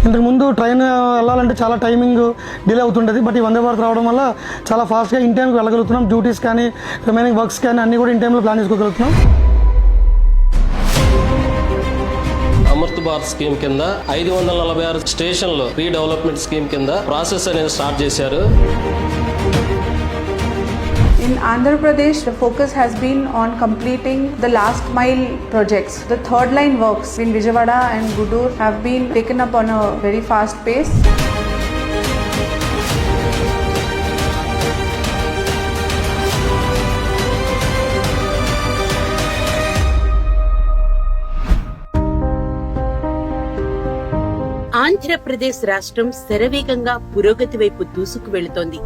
ఇంతకుముందు ట్రైన్ వెళ్ళాలంటే చాలా టైమింగ్ డిలే అవుతుండేది. బట్ ఈ వందే భారత్ రావడం వల్ల చాలా ఫాస్ట్గా ఇన్ టైంకి వెళ్ళగలుగుతున్నాం. డ్యూటీస్ కానీ రిమైనింగ్ వర్క్స్ కానీ అన్నీ కూడా ఇన్ టైంలో ప్లాన్ చేసుకోగలుగుతున్నాం. అమృత్ భారత్ స్కీమ్ కింద 546 స్టేషన్లు రీడెవలప్మెంట్ స్కీమ్ కింద ప్రాసెస్ అనేది స్టార్ట్ చేశారు. In Andhra Pradesh, the focus has been on completing the last mile projects. The third line works in Vijayawada and Guddur have been taken up on a very fast pace. Andhra Pradesh రాష్ట్రం శరవేగంగా పురోగతి వైపు దూసుకు వెళుతోంది.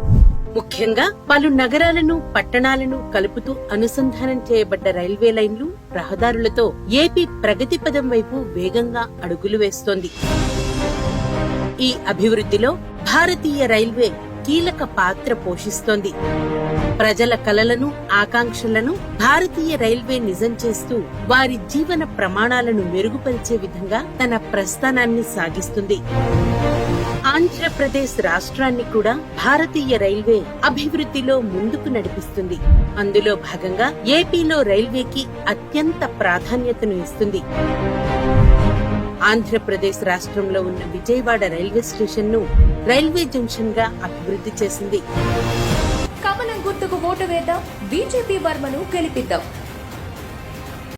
ముఖ్యంగా పలు నగరాలను, పట్టణాలను కలుపుతూ అనుసంధానం చేయబడ్డ రైల్వే లైన్లు, రహదారులతో ఏపీ ప్రగతి పదం వైపు వేగంగా అడుగులు వేస్తోంది. ఈ అభివృద్ధిలో భారతీయ రైల్వే కీలక పాత్ర పోషిస్తోంది. ప్రజల కలలను, ఆకాంక్షలను భారతీయ రైల్వే నిజం చేస్తూ వారి జీవన ప్రమాణాలను మెరుగుపరిచే విధంగా తన ప్రస్థానాన్ని సాగిస్తుంది. ఆంధ్రప్రదేశ్ రాష్ట్రాన్ని కూడా భారతీయ రైల్వే అభివృద్ధిలో ముందుకు నడిపిస్తుంది. అందులో భాగంగా ఏపీలో రైల్వేకి అత్యంత ప్రాధాన్యతను ఇస్తుంది. ఆంధ్రప్రదేశ్ రాష్ట్రంలో ఉన్న విజయవాడ రైల్వే స్టేషన్ ను రైల్వే జంక్షన్ గా అభివృద్ధి చేసింది. కమలం గుర్తుకు ఓటు వేద్దాం, బీజేపీ వర్మను గెలిపిద్దాం.